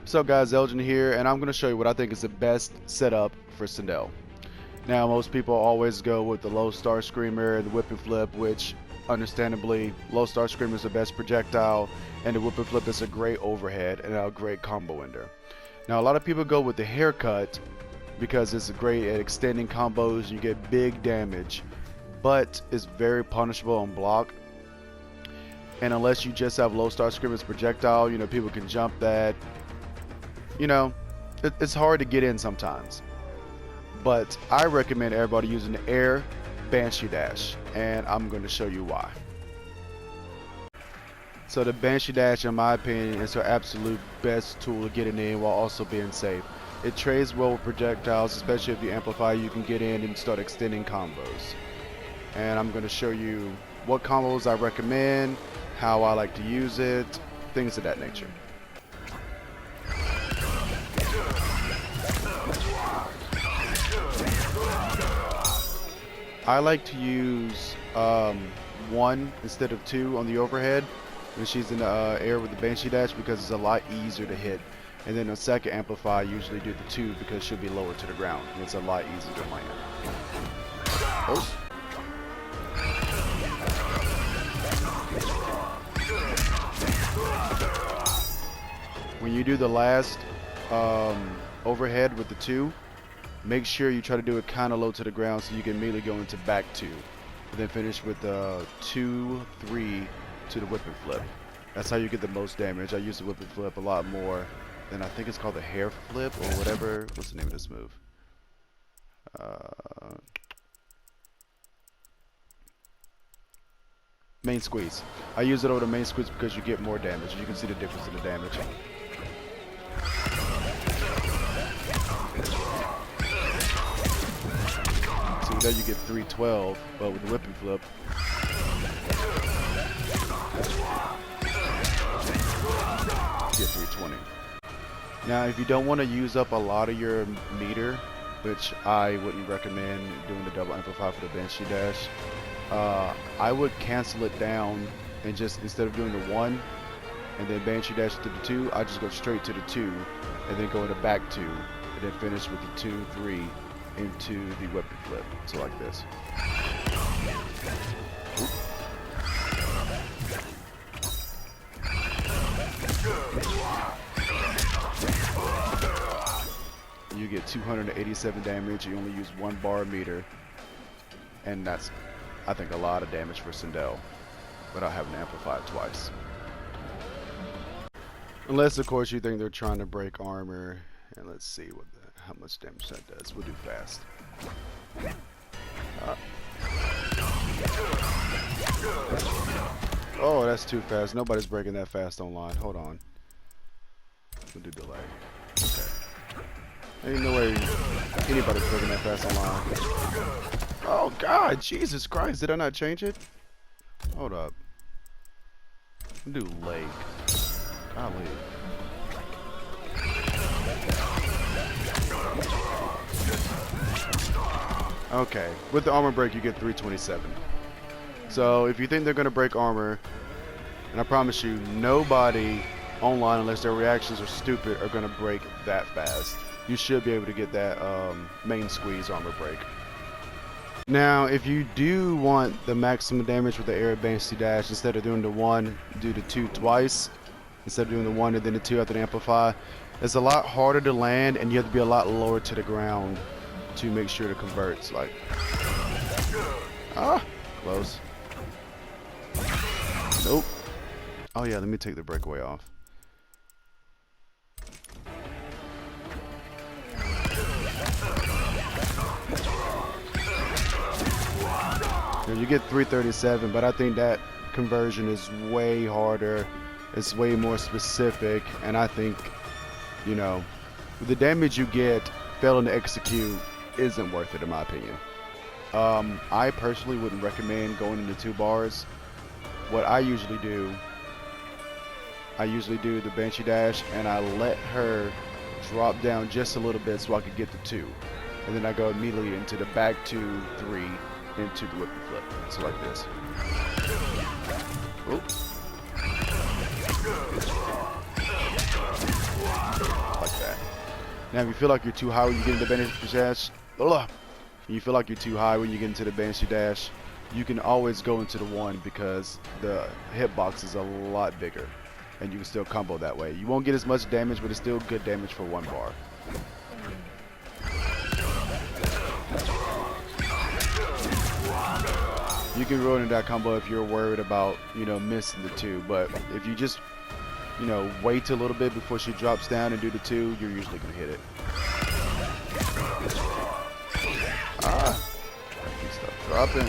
What's up guys, Elgin here, and I'm going to show you what I think is the best setup for Sindel. Now most people always go with the low star screamer, the whip and flip, which understandably low star screamer is the best projectile, and the whip and flip is a great overhead and a great combo ender. Now a lot of people go with the haircut because it's great at extending combos, you get big damage, but it's very punishable on block. And unless you just have low star screamer's projectile, people can jump that. It's hard to get in sometimes. But I recommend everybody using the air Banshee Dash, and I'm going to show you why. So the Banshee Dash, in my opinion, is our absolute best tool to get it in while also being safe. It trades well with projectiles, especially if you amplify, you can get in and start extending combos. And I'm going to show you what combos I recommend, how I like to use it, things of that nature. I like to use 1 instead of 2 on the overhead when she's in the air with the Banshee Dash because it's a lot easier to hit. And then a second amplify, I usually do the 2 because she'll be lower to the ground and it's a lot easier to land. Oh. When you do the last overhead with the 2, make sure you try to do it kind of low to the ground so you can immediately go into back 2. And then finish with the 2, 3 to the whip and flip. That's how you get the most damage. I use the whip and flip a lot more than I think it's called the hair flip or whatever. What's the name of this move? Main squeeze. I use it over the main squeeze because you get more damage. You can see the difference in the damage. There you get 312, but with the whip and flip, you get 320. Now, if you don't want to use up a lot of your meter, which I wouldn't recommend doing the double amplify for the Banshee Dash, I would cancel it down and just, instead of doing the 1 and then Banshee Dash to the 2, I just go straight to the 2 and then go into back 2 and then finish with the 2, 3 into the whip and flip. So like this. You get 287 damage. You only use 1 bar meter, and that's, I think, a lot of damage for Sindel without having to amplify it twice. Unless, of course, you think they're trying to break armor. And let's see how much damage that does. We'll do fast. Oh, that's too fast. Nobody's breaking that fast online. Hold on. We'll do delay. Okay. Ain't no way anybody's breaking that fast online. Oh God, Jesus Christ! Did I not change it? Hold up. We'll do late. Golly. Okay, with the armor break you get 327. So if you think they're going to break armor, and I promise you nobody online, unless their reactions are stupid, are going to break that fast. You should be able to get that main squeeze armor break. Now if you do want the maximum damage with the air Banshee Dash, instead of doing the 1, do the 2 twice. Instead of doing the 1 and then the 2 after the amplify, it's a lot harder to land and you have to be a lot lower to the ground to make sure it converts. Like, close. Nope. Oh yeah, let me take the breakaway off. Now you get 337, but I think that conversion is way harder. It's way more specific, and I think, with the damage you get, failing to execute isn't worth it in my opinion. I personally wouldn't recommend going into 2 bars. What I usually do the Banshee Dash and I let her drop down just a little bit so I could get the 2. And then I go immediately into the back 2, 3, into the whip and flip. So like this. Oops. Now, if you feel like you're too high when you get into the Banshee Dash, you feel like you're too high when you get into the Banshee Dash, you can always go into the 1 because the hitbox is a lot bigger, and you can still combo that way. You won't get as much damage, but it's still good damage for 1 bar. You can ruin that combo if you're worried about, you know, missing the 2, but if you just, you know, wait a little bit before she drops down and do the 2, you're usually going to hit it. Stop dropping.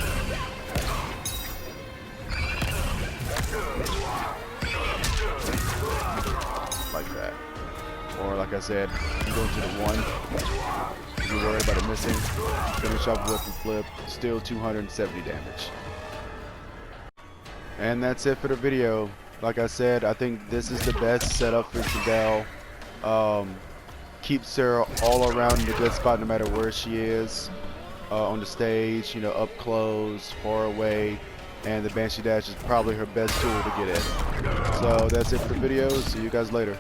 Like that. Or like I said, you go to the 1. If you're worried about it missing, finish off with the flip, still 270 damage. And that's it for the video. Like I said, I think this is the best setup for Sindel. Keeps her all around in a good spot no matter where she is. On the stage, you know, up close, far away, and the Banshee Dash is probably her best tool to get in. So that's it for the video. See you guys later.